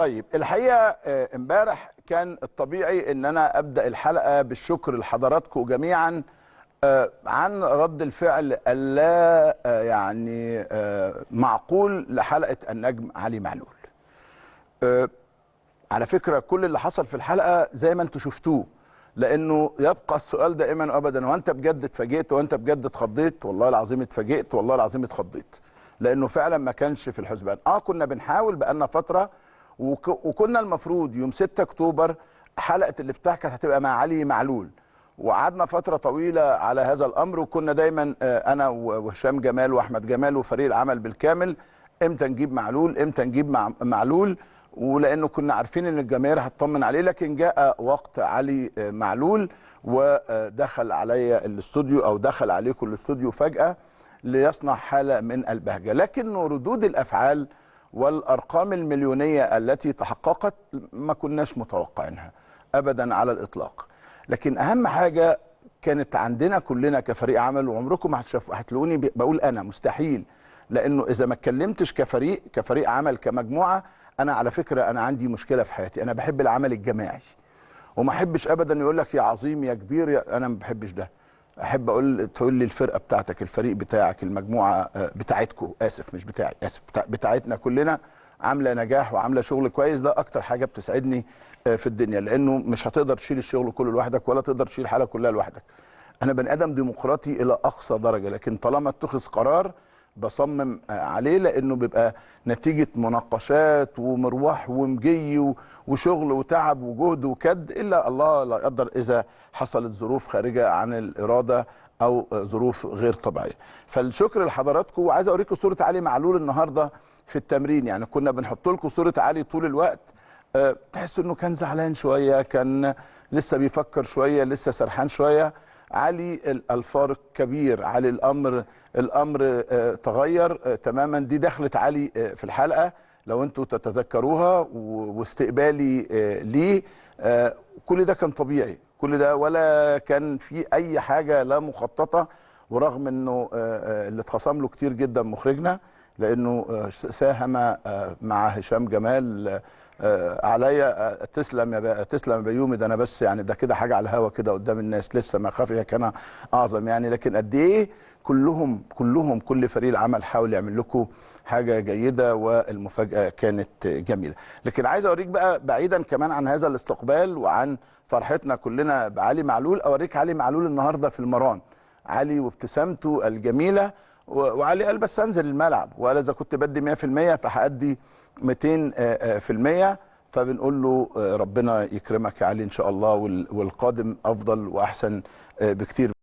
طيب الحقيقه امبارح كان الطبيعي ان انا ابدا الحلقه بالشكر لحضراتكم جميعا عن رد الفعل اللا يعني معقول لحلقه النجم علي معلول. على فكره كل اللي حصل في الحلقه زي ما انتم شفتوه، لانه يبقى السؤال دائما وابدا: وانت بجد اتفاجئت؟ وانت بجد اتخضيت؟ والله العظيم اتفاجئت، والله العظيم اتخضيت، لانه فعلا ما كانش في الحسبان. كنا بنحاول بقالنا فتره، وكنا المفروض يوم 6 اكتوبر حلقه الافتتاح كانت هتبقى مع علي معلول، وقعدنا فتره طويله على هذا الامر، وكنا دايما انا وهشام جمال واحمد جمال وفريق العمل بالكامل امتى نجيب معلول، امتى نجيب معلول، ولانه كنا عارفين ان الجماهير هتطمن عليه. لكن جاء وقت علي معلول ودخل عليا الاستوديو، او دخل عليكم الاستوديو فجاه ليصنع حاله من البهجه. لكن ردود الافعال والارقام المليونيه التي تحققت ما كناش متوقعينها ابدا على الاطلاق. لكن اهم حاجه كانت عندنا كلنا كفريق عمل، وعمركم هتلاقوني بقول انا مستحيل، لانه اذا ما اتكلمتش كفريق عمل كمجموعه. انا على فكره انا عندي مشكله في حياتي، انا بحب العمل الجماعي، وما احبش ابدا يقول لك يا عظيم يا كبير انا ما بحبش ده. احب تقول لي الفرقه بتاعتك، الفريق بتاعك، المجموعه بتاعتكم، اسف مش بتاعي، اسف بتاعتنا كلنا عامله نجاح وعامله شغل كويس. ده اكتر حاجه بتسعدني في الدنيا، لانه مش هتقدر تشيل الشغل كله لوحدك، ولا تقدر تشيل الحاله كلها لوحدك. انا بني ادم ديمقراطي الى اقصى درجه، لكن طالما اتخذ قرار بصمم عليه، لانه بيبقى نتيجه مناقشات ومروح ومجي وشغل وتعب وجهد وكد، الا الله لا يقدر اذا حصلت ظروف خارجه عن الاراده او ظروف غير طبيعيه. فالشكر لحضراتكم. وعايز اوريكم صوره علي معلول النهارده في التمرين. يعني كنا بنحط لكم صوره علي طول الوقت، تحس انه كان زعلان شويه، كان لسه بيفكر شويه، لسه سرحان شويه. علي الفارق كبير، علي الامر تغير تماما. دي دخلت علي في الحلقه لو انتم تتذكروها، واستقبالي ليه، كل ده كان طبيعي، كل ده ولا كان في اي حاجه لا مخططه. ورغم انه اللي اتخصم له كتير جدا مخرجنا، لانه ساهم مع هشام جمال عليا. تسلم يا بيومي، ده انا بس يعني ده كده حاجه على الهوا كده قدام الناس، لسه ما خافيا كان اعظم يعني. لكن قد ايه كلهم كل فريق العمل حاول يعمل لكم حاجه جيده، والمفاجاه كانت جميله. لكن عايز اوريك بقى بعيدا كمان عن هذا الاستقبال وعن فرحتنا كلنا بعلي معلول، اوريك علي معلول النهارده في المران. علي وابتسامته الجميله، وعلي قال بس انزل الملعب، وقال اذا كنت بدي 100% فهادي 200%. فبنقول له ربنا يكرمك يا علي ان شاء الله، والقادم افضل واحسن بكتير.